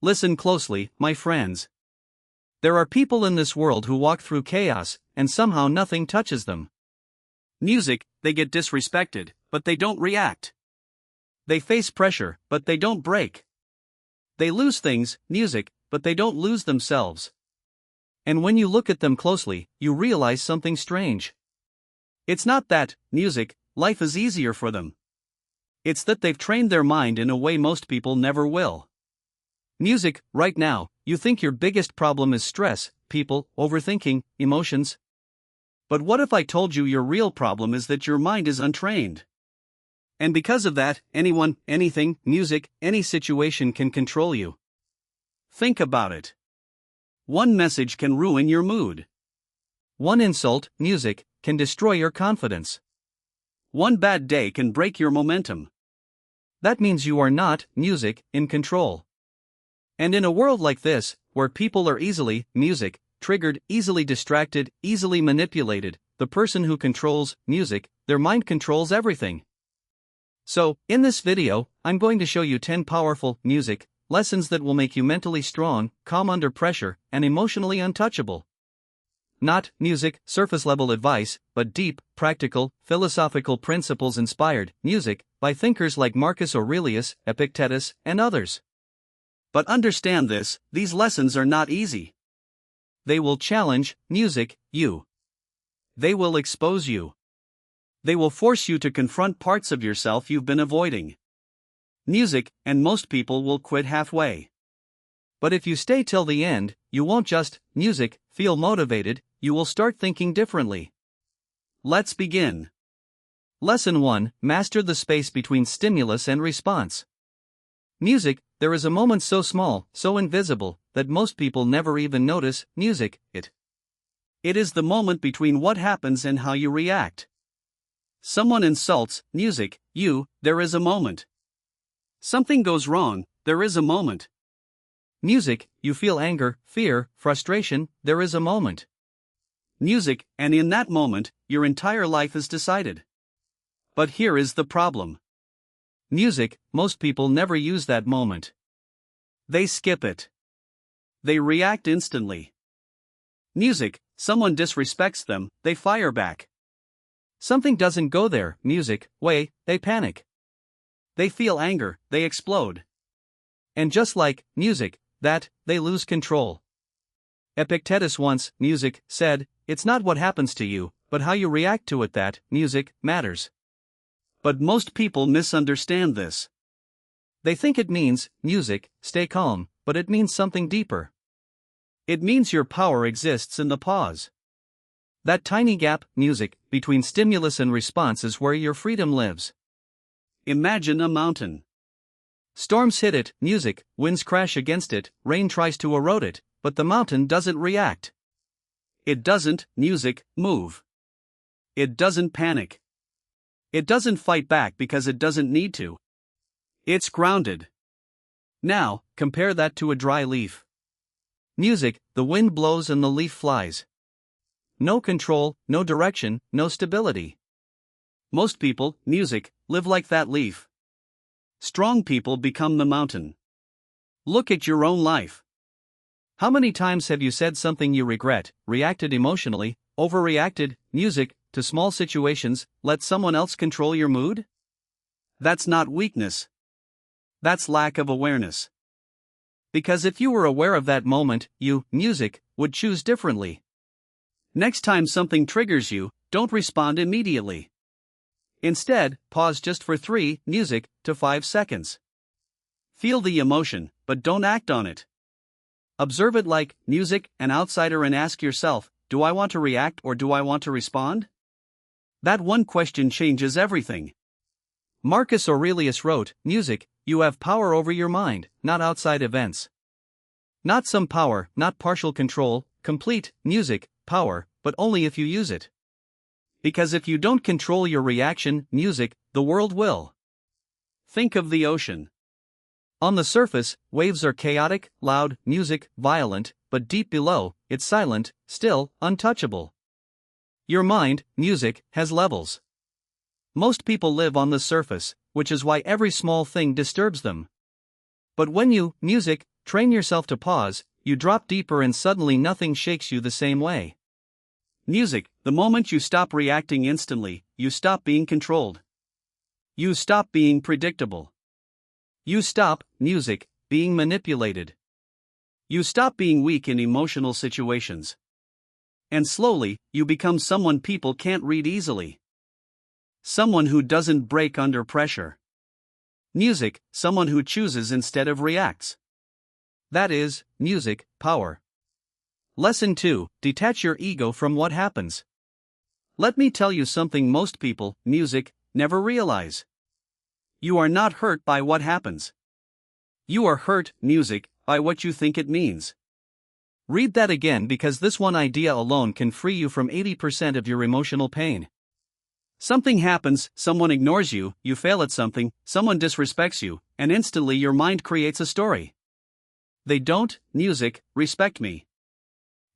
Listen closely, my friends. There are people in this world who walk through chaos, and somehow nothing touches them. Music, they get disrespected, but they don't react. They face pressure, but they don't break. They lose things, music, but they don't lose themselves. And when you look at them closely, you realize something strange. It's not that, music, life is easier for them. It's that they've trained their mind in a way most people never will. Music, right now, you think your biggest problem is stress, people, overthinking, emotions. But what if I told you your real problem is that your mind is untrained? And because of that, anyone, anything, music, any situation can control you. Think about it. One message can ruin your mood. One insult, music, can destroy your confidence. One bad day can break your momentum. That means you are not, music, in control. And in a world like this, where people are easily, music, triggered, easily distracted, easily manipulated, the person who controls, music, their mind controls everything. So, in this video, I'm going to show you 10 powerful, music, lessons that will make you mentally strong, calm under pressure, and emotionally untouchable. Not, music, surface-level advice, but deep, practical, philosophical principles inspired, music, by thinkers like Marcus Aurelius, Epictetus, and others. But understand this, these lessons are not easy. They will challenge, music, you. They will expose you. They will force you to confront parts of yourself you've been avoiding. Music, and most people will quit halfway. But if you stay till the end, you won't just, music, feel motivated, you will start thinking differently. Let's begin. Lesson 1: Master the space between stimulus and response. Music, there is a moment so small, so invisible, that most people never even notice. Music, it is the moment between what happens and how you react. Someone insults, music, you, there is a moment. Something goes wrong, there is a moment. Music, you feel anger, fear, frustration, there is a moment. Music, and in that moment, your entire life is decided. But here is the problem. Music, most people never use that moment. They skip it. They react instantly. Music, someone disrespects them, they fire back. Something doesn't go their, music, way, they panic. They feel anger, they explode. And just like, music, that, they lose control. Epictetus once, music, said, it's not what happens to you, but how you react to it that, music, matters. But most people misunderstand this. They think it means, music, stay calm, but it means something deeper. It means your power exists in the pause. That tiny gap, music, between stimulus and response is where your freedom lives. Imagine a mountain. Storms hit it, music, winds crash against it, rain tries to erode it, but the mountain doesn't react. It doesn't, music, move. It doesn't panic. It doesn't fight back because it doesn't need to. It's grounded. Now, compare that to a dry leaf. Music, the wind blows and the leaf flies. No control, no direction, no stability. Most people, music, live like that leaf. Strong people become the mountain. Look at your own life. How many times have you said something you regret, reacted emotionally, overreacted, music, to small situations, let someone else control your mood? That's not weakness. That's lack of awareness. Because if you were aware of that moment, you, music, would choose differently. Next time something triggers you, don't respond immediately. Instead, pause just for 3, music, to 5 seconds. Feel the emotion, but don't act on it. Observe it like, music, an outsider and ask yourself, do I want to react or do I want to respond? That one question changes everything. Marcus Aurelius wrote, music, you have power over your mind, not outside events. Not some power, not partial control, complete, music, power, but only if you use it. Because if you don't control your reaction, music, the world will. Think of the ocean. On the surface, waves are chaotic, loud, music, violent, but deep below, it's silent, still, untouchable. Your mind, music, has levels. Most people live on the surface, which is why every small thing disturbs them. But when you, music, train yourself to pause, you drop deeper and suddenly nothing shakes you the same way. Music, the moment you stop reacting instantly, you stop being controlled. You stop being predictable. You stop, music, being manipulated. You stop being weak in emotional situations. And slowly, you become someone people can't read easily. Someone who doesn't break under pressure. Music, someone who chooses instead of reacts. That is, music, power. Lesson 2, detach your ego from what happens. Let me tell you something most people, music, never realize. You are not hurt by what happens. You are hurt, music, by what you think it means. Read that again because this one idea alone can free you from 80% of your emotional pain. Something happens, someone ignores you, you fail at something, someone disrespects you, and instantly your mind creates a story. They don't, music, respect me.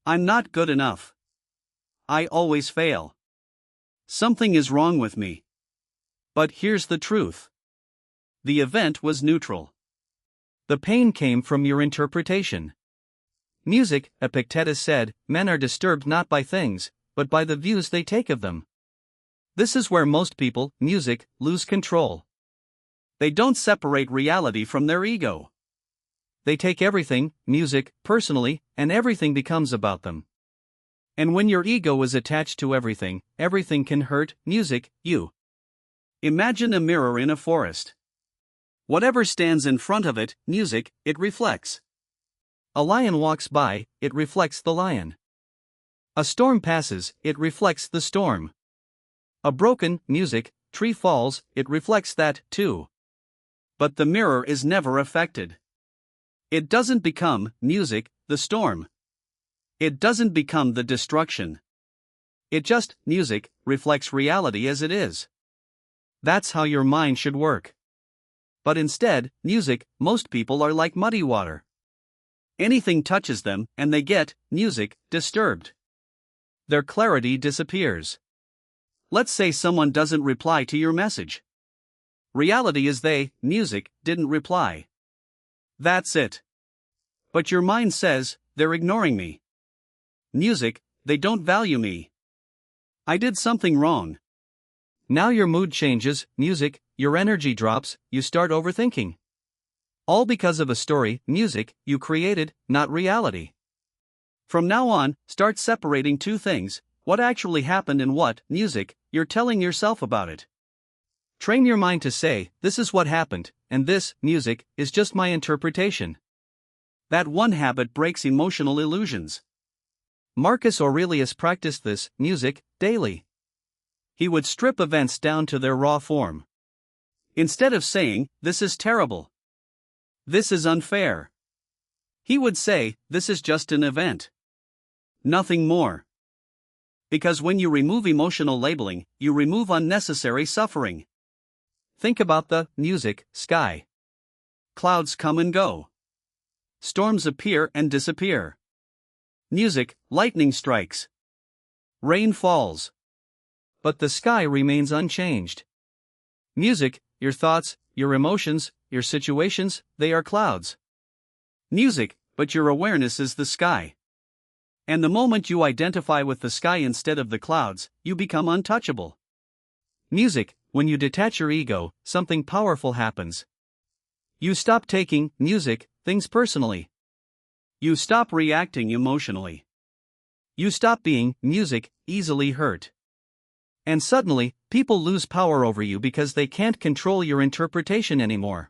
I'm not good enough. I always fail. Something is wrong with me. But here's the truth. The event was neutral. The pain came from your interpretation. Music, Epictetus said, men are disturbed not by things, but by the views they take of them. This is where most people, music, lose control. They don't separate reality from their ego. They take everything, music, personally, and everything becomes about them. And when your ego is attached to everything, everything can hurt, music, you. Imagine a mirror in a forest. Whatever stands in front of it, music, it reflects. A lion walks by, it reflects the lion. A storm passes, it reflects the storm. A broken, music, tree falls, it reflects that, too. But the mirror is never affected. It doesn't become, music, the storm. It doesn't become the destruction. It just, music, reflects reality as it is. That's how your mind should work. But instead, music, most people are like muddy water. Anything touches them, and they get, music, disturbed. Their clarity disappears. Let's say someone doesn't reply to your message. Reality is they, music, didn't reply. That's it. But your mind says, they're ignoring me. Music, they don't value me. I did something wrong. Now your mood changes, music, your energy drops, you start overthinking. All because of a story, music, you created, not reality. From now on, start separating two things, what actually happened and what, music, you're telling yourself about it. Train your mind to say, this is what happened, and this, music, is just my interpretation. That one habit breaks emotional illusions. Marcus Aurelius practiced this, music, daily. He would strip events down to their raw form. Instead of saying, this is terrible. This is unfair. He would say, this is just an event. Nothing more. Because when you remove emotional labeling, you remove unnecessary suffering. Think about the music, sky. Clouds come and go. Storms appear and disappear. Music, lightning strikes. Rain falls. But the sky remains unchanged. Music, your thoughts, your emotions, your situations, they are clouds. Music, but your awareness is the sky. And the moment you identify with the sky instead of the clouds, you become untouchable. Music, when you detach your ego, something powerful happens. You stop taking, music, things personally. You stop reacting emotionally. You stop being, music, easily hurt. And suddenly, people lose power over you because they can't control your interpretation anymore.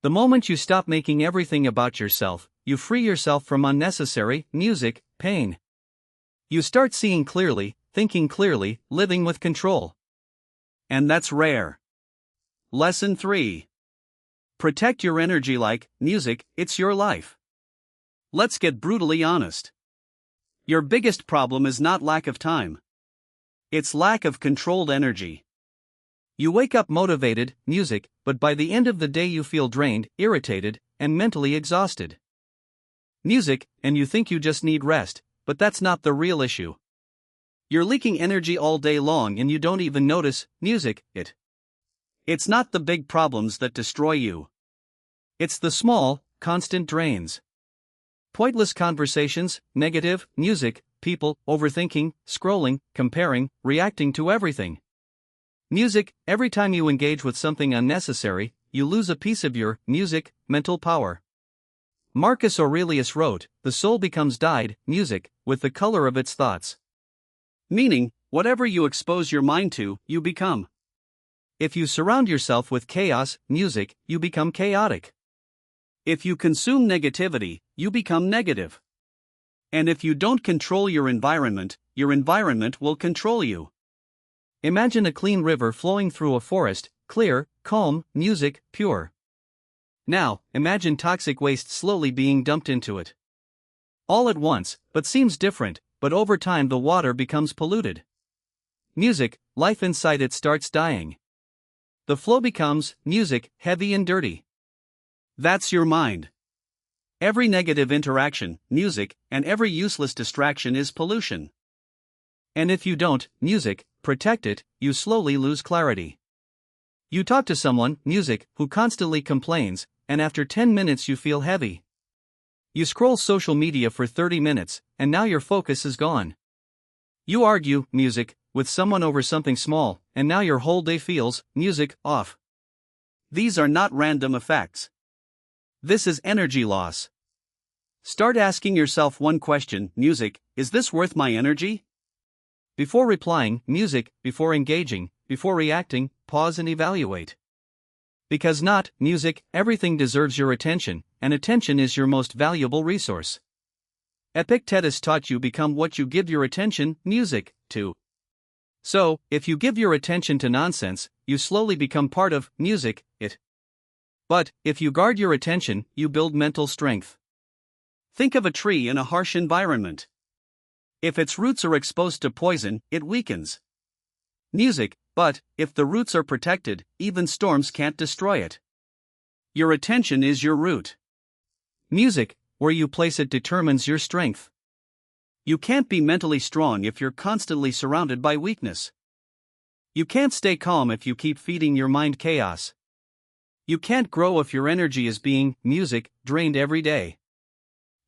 The moment you stop making everything about yourself, you free yourself from unnecessary, music, pain. You start seeing clearly, thinking clearly, living with control. And that's rare. Lesson 3. Protect your energy like, music, it's your life. Let's get brutally honest. Your biggest problem is not lack of time. It's lack of controlled energy. You wake up motivated, music, but by the end of the day you feel drained, irritated, and mentally exhausted. Music, and you think you just need rest, but that's not the real issue. You're leaking energy all day long and you don't even notice, music, it. It's not the big problems that destroy you. It's the small, constant drains. Pointless conversations, negative, music, people, overthinking, scrolling, comparing, reacting to everything. Music, every time you engage with something unnecessary, you lose a piece of your mental power. Marcus Aurelius wrote, "The soul becomes dyed music with the color of its thoughts." Meaning, whatever you expose your mind to, you become. If you surround yourself with chaos, music, you become chaotic. If you consume negativity, you become negative. And if you don't control your environment will control you. Imagine a clean river flowing through a forest, clear, calm, music, pure. Now, imagine toxic waste slowly being dumped into it. All at once, but seems different, but over time the water becomes polluted. Music, life inside it starts dying. The flow becomes, music, heavy and dirty. That's your mind. Every negative interaction, music, and every useless distraction is pollution. And if you don't, music, protect it, you slowly lose clarity. You talk to someone, music, who constantly complains, and after 10 minutes you feel heavy. You scroll social media for 30 minutes, and now your focus is gone. You argue, music, with someone over something small, and now your whole day feels, music, off. These are not random effects. This is energy loss. Start asking yourself one question, music, is this worth my energy? Before replying, music, before engaging, before reacting, pause and evaluate. Because not, music, everything deserves your attention, and attention is your most valuable resource. Epictetus taught you become what you give your attention, music, to. So, if you give your attention to nonsense, you slowly become part of, music, it. But, if you guard your attention, you build mental strength. Think of a tree in a harsh environment. If its roots are exposed to poison, it weakens. Music, but, if the roots are protected, even storms can't destroy it. Your attention is your root. Music, where you place it determines your strength. You can't be mentally strong if you're constantly surrounded by weakness. You can't stay calm if you keep feeding your mind chaos. You can't grow if your energy is being, music, drained every day.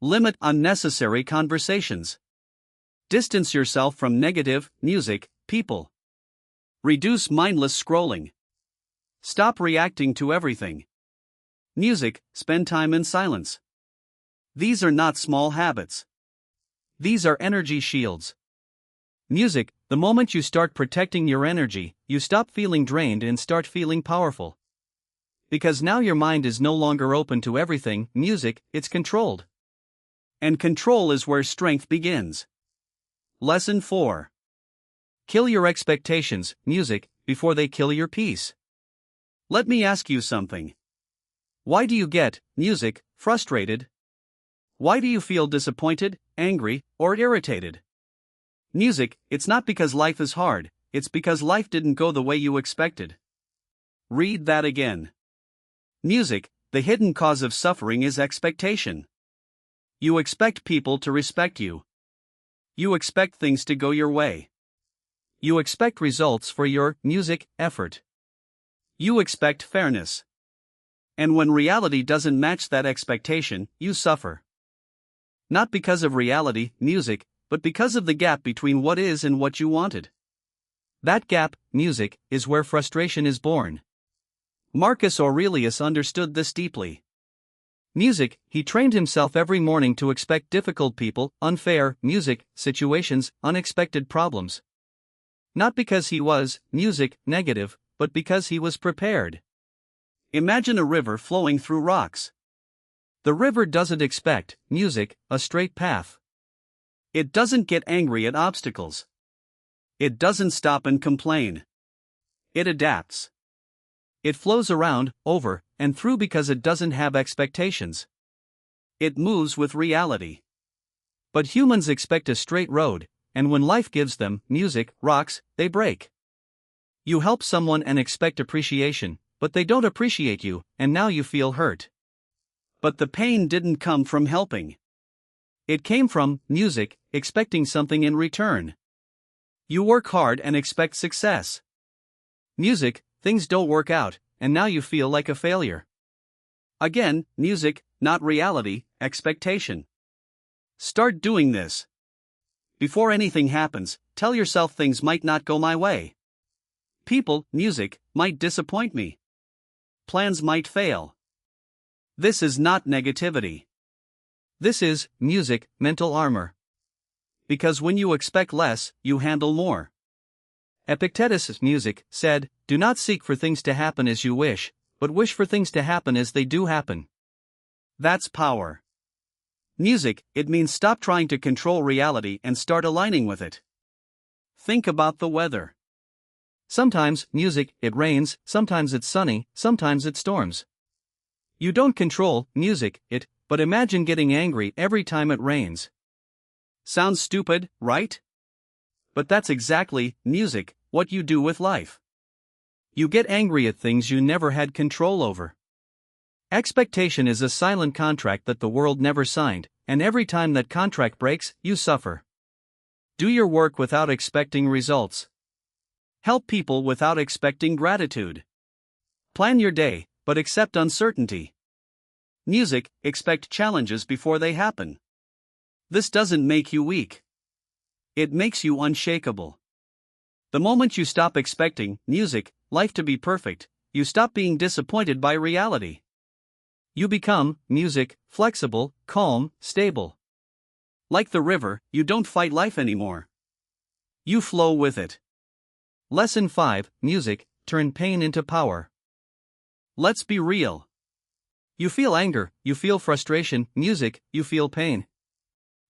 Limit unnecessary conversations. Distance yourself from negative, music, people. Reduce mindless scrolling. Stop reacting to everything. Music, spend time in silence. These are not small habits. These are energy shields. Music, the moment you start protecting your energy, you stop feeling drained and start feeling powerful. Because now your mind is no longer open to everything, music, it's controlled. And control is where strength begins. Lesson 4. Kill your expectations, music, before they kill your peace. Let me ask you something. Why do you get, music, frustrated? Why do you feel disappointed, angry, or irritated? Music, it's not because life is hard, it's because life didn't go the way you expected. Read that again. Music, the hidden cause of suffering is expectation. You expect people to respect you. You expect things to go your way. You expect results for your, music, effort. You expect fairness. And when reality doesn't match that expectation, you suffer. Not because of reality, music, but because of the gap between what is and what you wanted. That gap, music, is where frustration is born. Marcus Aurelius understood this deeply. Music, he trained himself every morning to expect difficult people, unfair, music, situations, unexpected problems. Not because he was, music, negative, but because he was prepared. Imagine a river flowing through rocks. The river doesn't expect, music, a straight path. It doesn't get angry at obstacles. It doesn't stop and complain. It adapts. It flows around, over, and through because it doesn't have expectations. It moves with reality. But humans expect a straight road, and when life gives them, music, rocks, they break. You help someone and expect appreciation, but they don't appreciate you, and now you feel hurt. But the pain didn't come from helping. It came from, music, expecting something in return. You work hard and expect success. Music, things don't work out, and now you feel like a failure. Again, music, not reality, expectation. Start doing this. Before anything happens, tell yourself things might not go my way. People, music, might disappoint me. Plans might fail. This is not negativity. This is, music, mental armor. Because when you expect less, you handle more. Epictetus' music said, "Do not seek for things to happen as you wish, but wish for things to happen as they do happen." That's power. Music, it means stop trying to control reality and start aligning with it. Think about the weather. Sometimes, music, it rains, sometimes it's sunny, sometimes it storms. You don't control, music, it, but imagine getting angry every time it rains. Sounds stupid, right? But that's exactly, music, what you do with life. You get angry at things you never had control over. Expectation is a silent contract that the world never signed, and every time that contract breaks, you suffer. Do your work without expecting results. Help people without expecting gratitude. Plan your day, but accept uncertainty. Music, expect challenges before they happen. This doesn't make you weak. It makes you unshakable. The moment you stop expecting, music, life to be perfect, you stop being disappointed by reality. You become, music, flexible, calm, stable. Like the river, you don't fight life anymore. You flow with it. Lesson 5, music, turn pain into power. Let's be real. You feel anger, you feel frustration, music, you feel pain.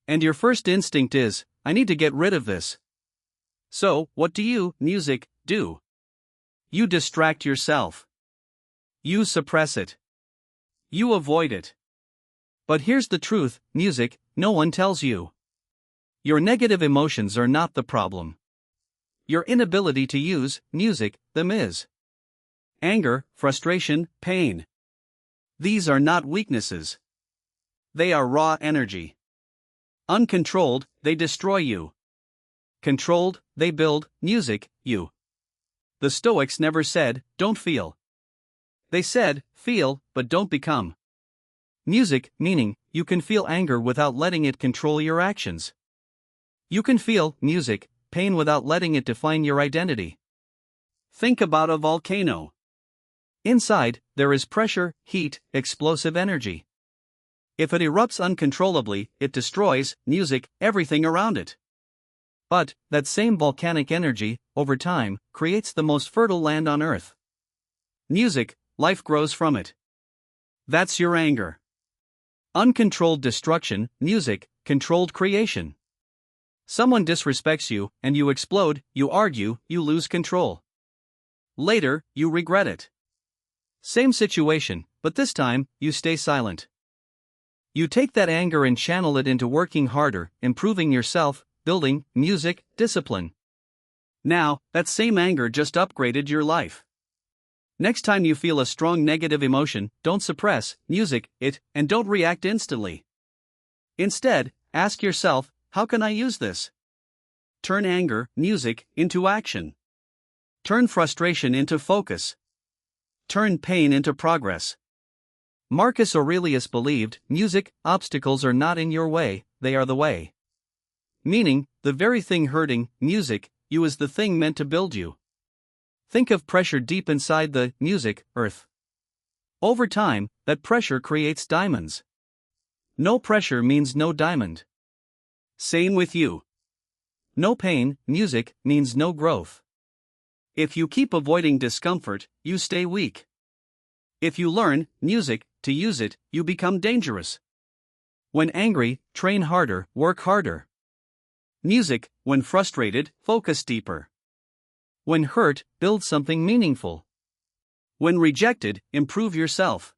And your first instinct is, I need to get rid of this. So, what do you, music, do? You distract yourself. You suppress it. You avoid it. But here's the truth, music, no one tells you. Your negative emotions are not the problem. Your inability to use, music, them is. Anger, frustration, pain. These are not weaknesses. They are raw energy. Uncontrolled, they destroy you. Controlled, they build, music, you. The Stoics never said, don't feel. They said, feel, but don't become. Music, meaning, you can feel anger without letting it control your actions. You can feel, music, pain without letting it define your identity. Think about a volcano. Inside, there is pressure, heat, explosive energy. If it erupts uncontrollably, it destroys, music, everything around it. But, that same volcanic energy, over time, creates the most fertile land on earth. Music, life grows from it. That's your anger. Uncontrolled destruction, music, controlled creation. Someone disrespects you, and you explode, you argue, you lose control. Later, you regret it. Same situation, but this time, you stay silent. You take that anger and channel it into working harder, improving yourself, building, music, discipline. Now, that same anger just upgraded your life. Next time you feel a strong negative emotion, don't suppress, music, it, and don't react instantly. Instead, ask yourself, how can I use this? Turn anger, music, into action. Turn frustration into focus. Turn pain into progress. Marcus Aurelius believed, music, obstacles are not in your way, they are the way. Meaning, the very thing hurting, music, you is the thing meant to build you. Think of pressure deep inside the, music, earth. Over time, that pressure creates diamonds. No pressure means no diamond. Same with you. No pain, music, means no growth. If you keep avoiding discomfort, you stay weak. If you learn, music, to use it, you become dangerous. When angry, train harder, work harder. Music, when frustrated, focus deeper. When hurt, build something meaningful. When rejected, improve yourself.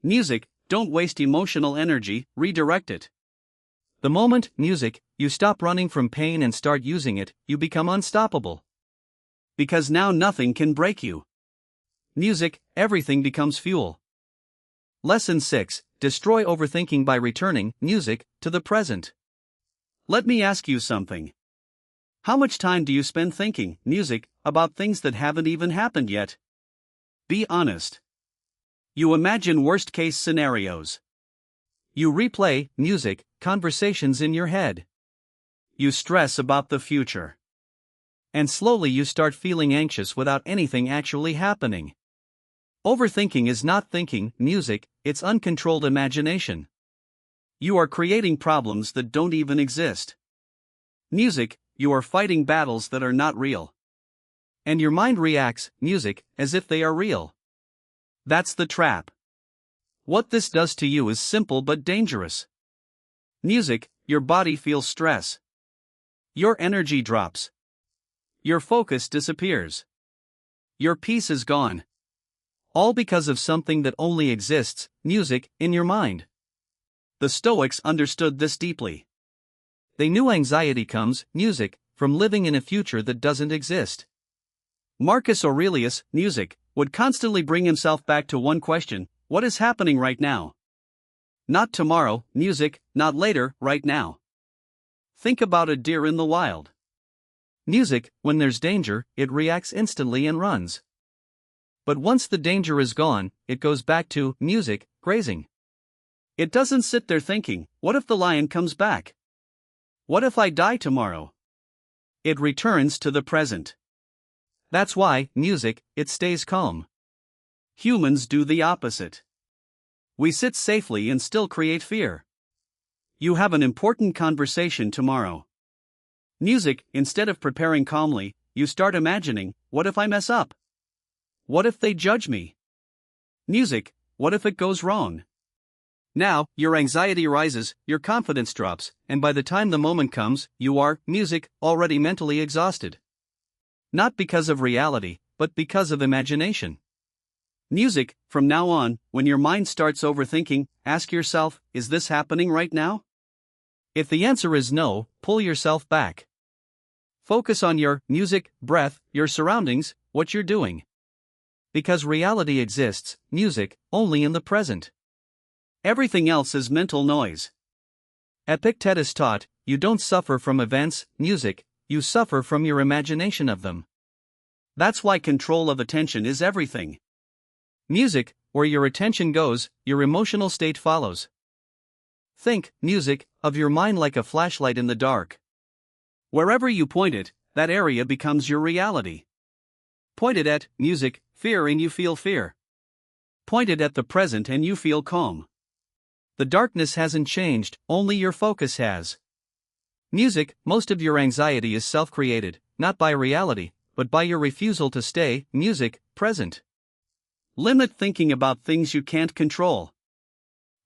Music, don't waste emotional energy, redirect it. The moment, music, you stop running from pain and start using it, you become unstoppable. Because now nothing can break you. Music, everything becomes fuel. Lesson 6, destroy overthinking by returning, music, to the present. Let me ask you something. How much time do you spend thinking, music, about things that haven't even happened yet? Be honest. You imagine worst-case scenarios. You replay music conversations in your head. You stress about the future. And slowly you start feeling anxious without anything actually happening. Overthinking is not thinking music, it's uncontrolled imagination. You are creating problems that don't even exist. Music, you are fighting battles that are not real. And your mind reacts, music, as if they are real. That's the trap. What this does to you is simple but dangerous. Music, your body feels stress. Your energy drops. Your focus disappears. Your peace is gone. All because of something that only exists, music, in your mind. The Stoics understood this deeply. They knew anxiety comes, music, from living in a future that doesn't exist. Marcus Aurelius, music, would constantly bring himself back to one question: what is happening right now? Not tomorrow, music, not later, right now. Think about a deer in the wild. Music, when there's danger, it reacts instantly and runs. But once the danger is gone, it goes back to music, grazing. It doesn't sit there thinking, what if the lion comes back? What if I die tomorrow? It returns to the present. That's why, music, it stays calm. Humans do the opposite. We sit safely and still create fear. You have an important conversation tomorrow. Music, instead of preparing calmly, you start imagining, what if I mess up? What if they judge me? Music, what if it goes wrong? Now, your anxiety rises, your confidence drops, and by the time the moment comes, you are, music, already mentally exhausted. Not because of reality, but because of imagination. Music, from now on, when your mind starts overthinking, ask yourself, is this happening right now? If the answer is no, pull yourself back. Focus on your music, breath, your surroundings, what you're doing. Because reality exists, music, only in the present. Everything else is mental noise. Epictetus taught, you don't suffer from events, music, you suffer from your imagination of them. That's why control of attention is everything. Music, where your attention goes, your emotional state follows. Think, music, of your mind like a flashlight in the dark. Wherever you point it, that area becomes your reality. Point it at music, fear, and you feel fear. Point it at the present and you feel calm. The darkness hasn't changed, only your focus has. Music, most of your anxiety is self-created, not by reality, but by your refusal to stay, music, present. Limit thinking about things you can't control.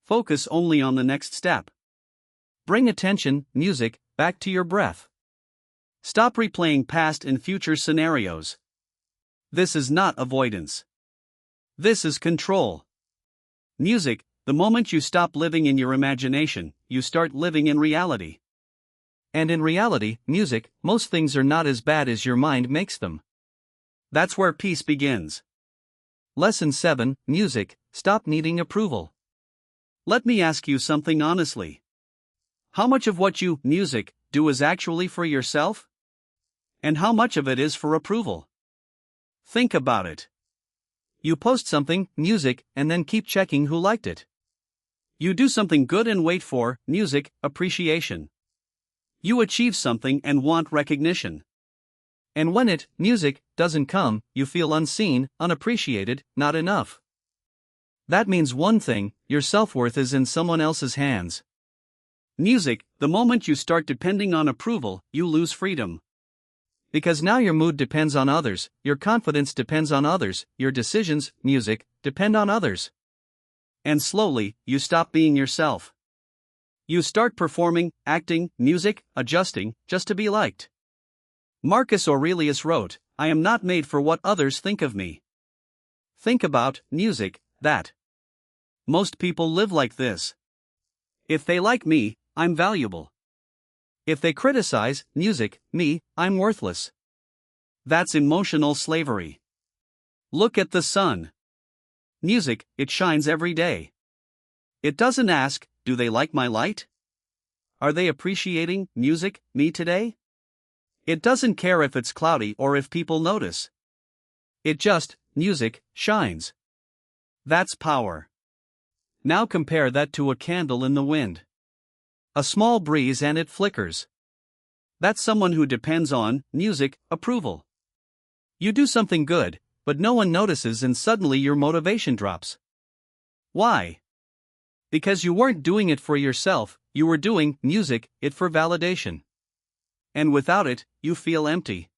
Focus only on the next step. Bring attention, music, back to your breath. Stop replaying past and future scenarios. This is not avoidance. This is control. Music, the moment you stop living in your imagination, you start living in reality. And in reality, music, most things are not as bad as your mind makes them. That's where peace begins. Lesson 7, Music, stop needing approval. Let me ask you something honestly. How much of what you, music, do is actually for yourself? And how much of it is for approval? Think about it. You post something, music, and then keep checking who liked it. You do something good and wait for, music, appreciation. You achieve something and want recognition. And when it, music, doesn't come, you feel unseen, unappreciated, not enough. That means one thing, your self-worth is in someone else's hands. Music, the moment you start depending on approval, you lose freedom. Because now your mood depends on others, your confidence depends on others, your decisions, music, depend on others. And slowly, you stop being yourself. You start performing, acting, music, adjusting, just to be liked. Marcus Aurelius wrote, I am not made for what others think of me. Think about, music, that. Most people live like this. If they like me, I'm valuable. If they criticize, music, me, I'm worthless. That's emotional slavery. Look at the sun. Music, it shines every day. It doesn't ask, do they like my light? Are they appreciating, music, me today? It doesn't care if it's cloudy or if people notice. It just, music, shines. That's power. Now compare that to a candle in the wind. A small breeze and it flickers. That's someone who depends on music approval. You do something good, but no one notices and suddenly your motivation drops. Why? Because you weren't doing it for yourself, you were doing it for validation. And without it, you feel empty.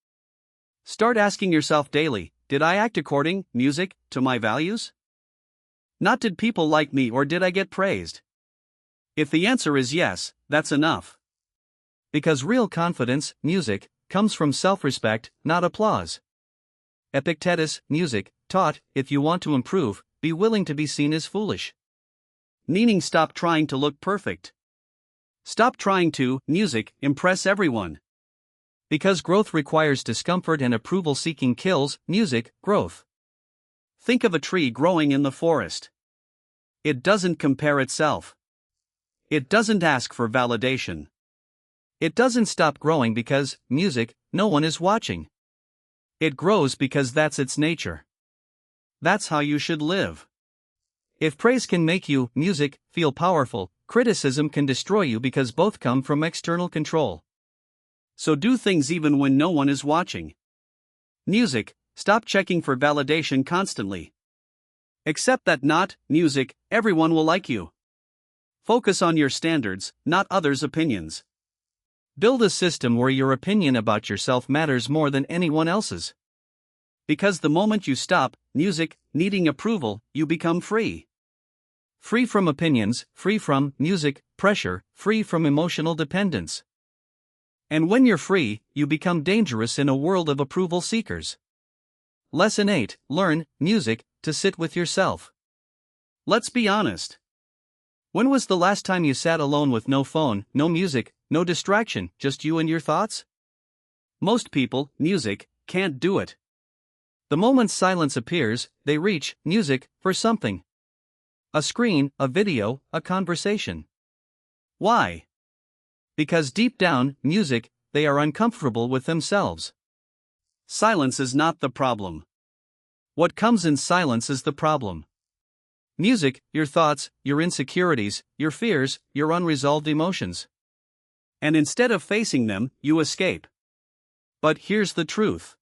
Start asking yourself daily, did I act according to my values? Not did people like me or did I get praised? If the answer is yes, that's enough. Because real confidence, comes from self-respect, not applause. Epictetus, taught, if you want to improve, be willing to be seen as foolish. Meaning stop trying to look perfect. Stop trying to, impress everyone. Because growth requires discomfort and approval-seeking kills, growth. Think of a tree growing in the forest. It doesn't compare itself. It doesn't ask for validation. It doesn't stop growing because, no one is watching. It grows because that's its nature. That's how you should live. If praise can make you, feel powerful, criticism can destroy you because both come from external control. So do things even when no one is watching. Stop checking for validation constantly. Accept that not, everyone will like you. Focus on your standards, not others' opinions. Build a system where your opinion about yourself matters more than anyone else's. Because the moment you stop, needing approval, you become free. Free from opinions, free from, pressure, free from emotional dependence. And when you're free, you become dangerous in a world of approval seekers. Lesson 8, learn, to sit with yourself. Let's be honest. When was the last time you sat alone with no phone, no music, no distraction, just you and your thoughts? Most people, can't do it. The moment silence appears, they reach, for something. A screen, a video, a conversation. Why? Because deep down, they are uncomfortable with themselves. Silence is not the problem. What comes in silence is the problem. Your thoughts, your insecurities, your fears, your unresolved emotions. And instead of facing them, you escape. But here's the truth.